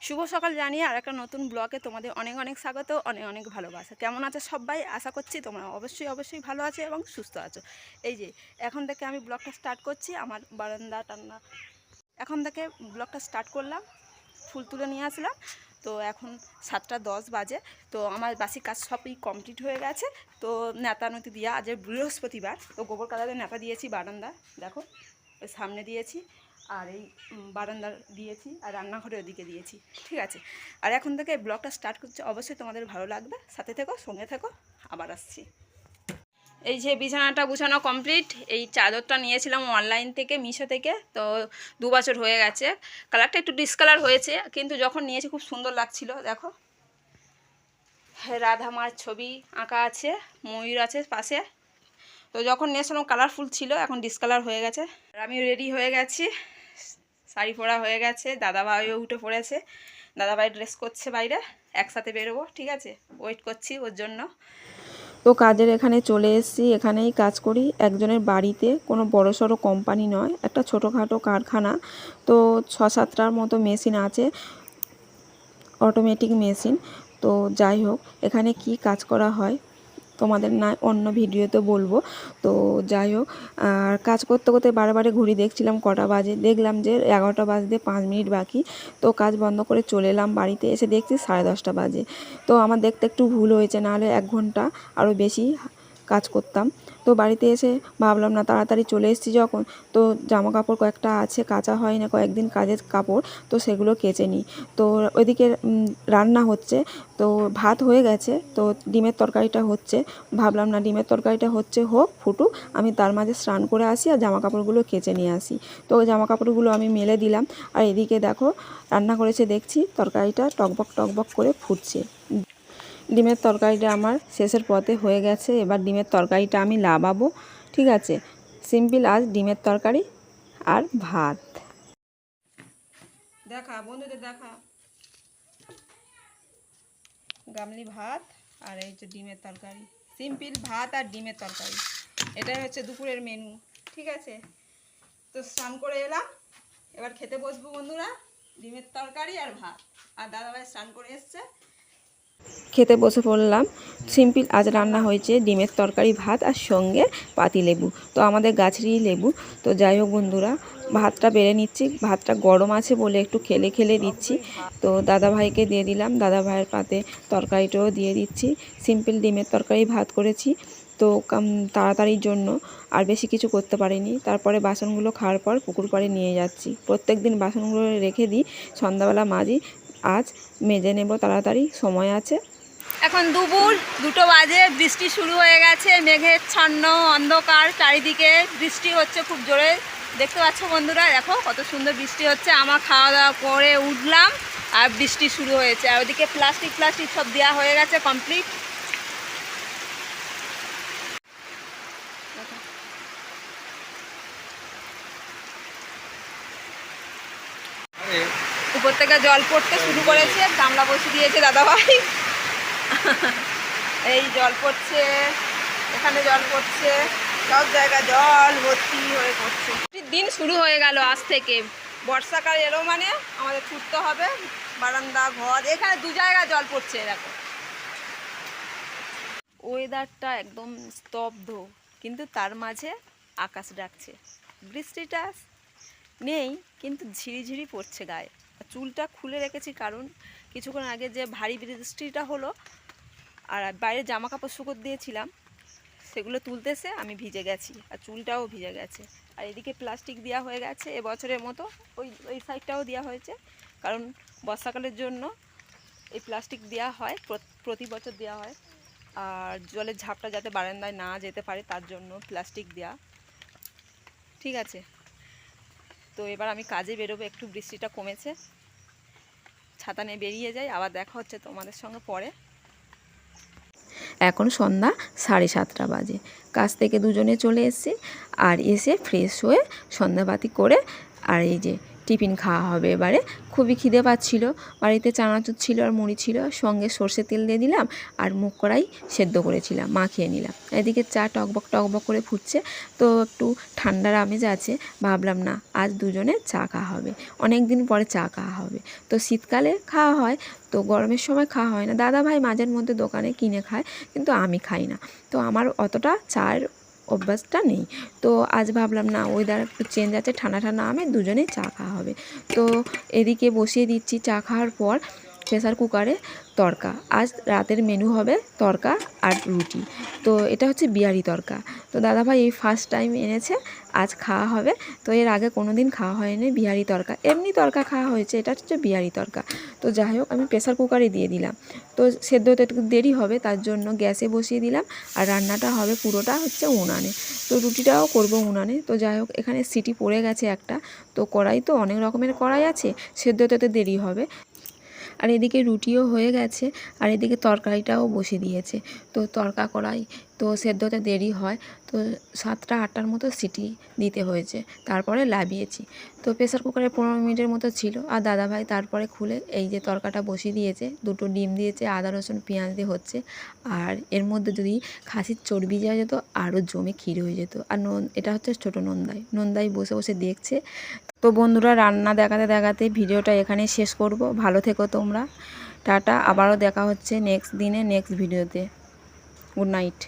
শুভ সকাল জানিয়ে আর একটা নতুন ব্লগে তোমাদের অনেক অনেক স্বাগত, অনেক অনেক ভালোবাসা। কেমন আছে সবাই? আশা করছি তোমরা অবশ্যই ভালো আছো এবং সুস্থ আছো। এই যে এখন থেকে আমি ব্লগটা স্টার্ট করছি। আমার বারান্দা টান্না এখন থেকে ব্লগটা স্টার্ট করলাম। ফুল তুলে নিয়ে আসলাম। তো এখন 7:10 বাজে। তো আমার বাসি কাজ সবই কমপ্লিট হয়ে গেছে। তো নেতানুতি দিয়া আজ বৃহস্পতিবার, তো গোবর কালারের নেতা দিয়েছি বারান্দা, দেখো ওই সামনে দিয়েছি, আর এই বারান্দার দিয়েছি, আর রান্নাঘরের ওদিকে দিয়েছি। ঠিক আছে, আর এখন থেকে এই ব্লগটা স্টার্ট করছে। অবশ্যই তোমাদের ভালো লাগবে, সাথে থেকো, সঙ্গে থেকো। আবার আসছি। এই যে বিছানাটা গুছানো কমপ্লিট। এই চাদরটা নিয়েছিলাম অনলাইন থেকে, মিশো থেকে। তো 2 বছর হয়ে গেছে। কালারটা একটু ডিসকালার হয়েছে, কিন্তু যখন নিয়েছি খুব সুন্দর লাগছিল। দেখো রাধা মার ছবি আঁকা আছে, ময়ূর আছে পাশে। তো যখন নিয়েছিলাম কালারফুল ছিল, এখন ডিসকালার হয়ে গেছে। আর আমি রেডি হয়ে গেছি, শাড়ি পরা হয়ে গেছে। দাদাভাইও উঠে পড়েছে, দাদাভাই ড্রেস করছে বাইরে, একসাথে বেরোবো। ঠিক আছে, ওয়েট করছি ওর জন্য। তো কাজের এখানে চলে এসেছি, এখানেই কাজ করি একজনের বাড়িতে। কোনো বড়সড় কোম্পানি নয়, একটা ছোটোখাটো কারখানা। তো 6-7টার মতো মেশিন আছে, অটোমেটিক মেশিন। তো যাই হোক, এখানে কি কাজ করা হয় তোমাদের না অন্য ভিডিওতে বলবো। তো যাই হোক, আর কাজ করতে করতে বারে ঘুরি দেখছিলাম কটা বাজে। দেখলাম যে 11টা বাজতে 5 মিনিট বাকি। তো কাজ বন্ধ করে চলে এলাম বাড়িতে। এসে দেখছি 10:30 বাজে। তো আমার দেখতে একটু ভুল হয়েছে, নাহলে 1 ঘন্টা আরও বেশি কাজ করতাম। তো বাড়িতে এসে ভাবলাম না, তাড়াতাড়ি চলে এসেছি যখন, তো জামা কাপড় কয়েকটা আছে কাচা হয় না, কয়েকদিন কাজের কাপড়, তো সেগুলো কেচে নিই। তো ওইদিকে রান্না হচ্ছে। তো ভাত হয়ে গেছে, তো ডিমের তরকারিটা হচ্ছে। ভাবলাম না, ডিমের তরকারিটা হচ্ছে, হোক ফুটুক, আমি তার মাঝে স্নান করে আসি আর জামা কাপড়গুলো কেচে নিয়ে আসি। তো ওই জামা কাপড়গুলো আমি মেলে দিলাম। আর এদিকে দেখো রান্না করেছে, দেখছি তরকারিটা টকবক করে ফুটছে। ডিমের তরকারিটা আমার শেষের পথে হয়ে গেছে। এবার ডিমের তরকারিটা আমি লাবাবো। ঠিক আছে, সিম্পল আজ ডিমের তরকারি আর ভাত। দেখা বন্ধুদের দেখা, গামলি ভাত আর এই যে ডিমের তরকারি। সিম্পল ভাত আর ডিমের তরকারি, এটাই হচ্ছে দুপুরের মেনু। ঠিক আছে, তো স্নান করে এলাম, এবার খেতে বসবো বন্ধুরা। ডিমের তরকারি আর ভাত, আর দাদাভাই স্নান করে এসছে, খেতে বসে পড়লাম। সিম্পল আজ রান্না হয়েছে ডিমের তরকারি, ভাত আর সঙ্গে পাতিলেবু। তো আমাদের গাছেরই লেবু। তো যাই হোক বন্ধুরা, ভাতটা বেড়ে নিচ্ছি। ভাতটা গরম আছে বলে একটু খেলে দিচ্ছি। তো দাদাভাইকে দিয়ে দিলাম, দাদাভাইয়ের পাতে তরকারিটাও দিয়ে দিচ্ছি। সিম্পল ডিমের তরকারি ভাত করেছি, তো তাড়াতাড়ির জন্য আর বেশি কিছু করতে পারিনি। তারপরে বাসনগুলো খাওয়ার পর পুকুর পাড়ে নিয়ে যাচ্ছি। প্রত্যেক দিন বাসনগুলো রেখে দিই, সন্ধ্যাবেলা মাজি। আজ মেজে নেব তাড়াতাড়ি, সময় আছে। এখন দুপুর 2টো বাজে, বৃষ্টি শুরু হয়ে গেছে। মেঘের ছন্ন, অন্ধকার, চারিদিকে বৃষ্টি হচ্ছে খুব জোরে। দেখতে পাচ্ছ বন্ধুরা, দেখো কত সুন্দর বৃষ্টি হচ্ছে। আমার খাওয়া দাওয়া করে উঠলাম আর বৃষ্টি শুরু হয়েছে। আর ওদিকে প্লাস্টিক সব দেওয়া হয়ে গেছে কমপ্লিট। উপর থেকে জল পড়তে শুরু করেছে, গামলা বসে দিয়েছে দাদাভাই। এই জল পড়ছে, এখানে জল পড়ছে, সব জায়গায় জল ভর্তি হয়ে পড়ছে। দিন শুরু হয়ে গেল আজ থেকে। বর্ষাকাল এলো মানে আমাদের ছুটতে হবে। বারান্দা, ঘর, এখানে 2 জায়গায় জল পড়ছে। দেখো ওয়েদারটা একদম স্তব্ধ, কিন্তু তার মাঝে আকাশ ডাকছে। বৃষ্টিটা নেই, কিন্তু ঝিরিঝিরি পড়ছে গায়ে। চুলটা খুলে রেখেছি, কারণ কিছুক্ষণ আগে যে ভারী বৃষ্টিটা হলো, আর বাইরে জামা কাপড় শুকোতে দিয়েছিলাম, সেগুলো তুলতেছে আমি ভিজে গেছি, আর চুলটাও ভিজে গেছে। আর এদিকে প্লাস্টিক দেওয়া হয়ে গেছে এবছরের মতো। ওই সাইডটাও দেওয়া হয়েছে, কারণ বর্ষাকালের জন্য এই প্লাস্টিক দেওয়া হয়, প্রতি বছর দেওয়া হয়। আর জলের ঝাপটা যাতে বারান্দায় না যেতে পারে, তার জন্য প্লাস্টিক দেওয়া। ঠিক আছে, তো এবার আমি কাজে বেরোবো। একটু বৃষ্টিটা কমেছে, ছাতা নিয়ে বেরিয়ে যাই। আবার দেখা হচ্ছে তোমাদের সঙ্গে পরে। এখন সন্ধ্যা 7:30 বাজে। কাজ থেকে দুজনে চলে এসেছি, আর এসে ফ্রেশ হয়ে সন্ধ্যাবাতি করে, আর এই যে টিফিন খাওয়া হবে এবারে। খুবই খিদে পাচ্ছিল, বাড়িতে চানাচুর ছিল আর মুড়ি ছিল, সঙ্গে সর্ষের তেল দিয়ে দিলাম আর মুগ কড়াই সেদ্ধ করেছিলাম, মাখিয়ে নিলাম। এদিকে চা টকবক টকবক করে ফুটছে, তো একটু ঠান্ডার আমেজ আছে, ভাবলাম না আজ দুজনে চা খাওয়া হবে, অনেক দিন পরে চা খাওয়া হবে। তো শীতকালে খাওয়া হয়, তো গরমের সময় খাওয়া হয় না। দাদা ভাই মাঝের মধ্যে দোকানে কিনে খায়, কিন্তু আমি খাই না, তো আমার অতটা চায়ের অভ্যাসটা নেই। তো আজ ভাবলাম না ওয়েদার একটু চেঞ্জ আছে, ঠান্ডা ঠান্ডা আমে দুজনেই চা খাওয়া হবে। তো এদিকে বসিয়ে দিচ্ছি চা খাওয়ার পর প্রেসার কুকারে তড়কা। আজ রাতের মেনু হবে তড়কা আর রুটি। তো এটা হচ্ছে বিহারি তড়কা। তো দাদাভাই এই ফার্স্ট টাইম এনেছে, আজ খাওয়া হবে। তো এর আগে কোনো দিন খাওয়া হয়নি বিহারি তড়কা, এমনি তড়কা খাওয়া হয়েছে, এটা হচ্ছে বিহারি তড়কা। তো যাই হোক আমি প্রেসার কুকারে দিয়ে দিলাম। তো সেদ্ধ হতে একটু দেরি হবে, তার জন্য গ্যাসে বসিয়ে দিলাম, আর রান্নাটা হবে পুরোটা হচ্ছে উনানে। তো রুটিটাও করবো উনানে। তো যাই হোক এখানে সিটি পড়ে গেছে একটা, তো কড়াই তো অনেক রকমের কড়াই আছে, সেদ্ধ হতে দেরি হবে। আর এদিকে রুটিও হয়ে গেছে, আর এদিকে তরকারিটাও বসিয়ে দিয়েছে। তো তড়কা কড়াই তো সেদ্ধ হতে দেরি হয়, তো 7টা 8টার মতো সিটি দিতে হয়েছে, তারপরে লাভিয়েছি। তো প্রেসার কুকারে 15 মিনিটের মতো ছিল, আর দাদাভাই তারপরে খুলে এই যে তরকাটা বসিয়ে দিয়েছে, 2টো ডিম দিয়েছে, আদা রসুন পেঁয়াজ দিয়ে হচ্ছে। আর এর মধ্যে যদি খাসির চর্বি দেওয়া যেত আরও জমে ক্ষীর হয়ে যেত। আর এটা হচ্ছে ছোটো নন্দাই বসে বসে দেখছে। তো বন্ধুরা রান্না দেখাতে দেখাতে ভিডিওটা এখানে শেষ করব। ভালো থেকো তোমরা, টাটা। আবারও দেখা হচ্ছে নেক্সট দিনে নেক্সট ভিডিওতে। Good night.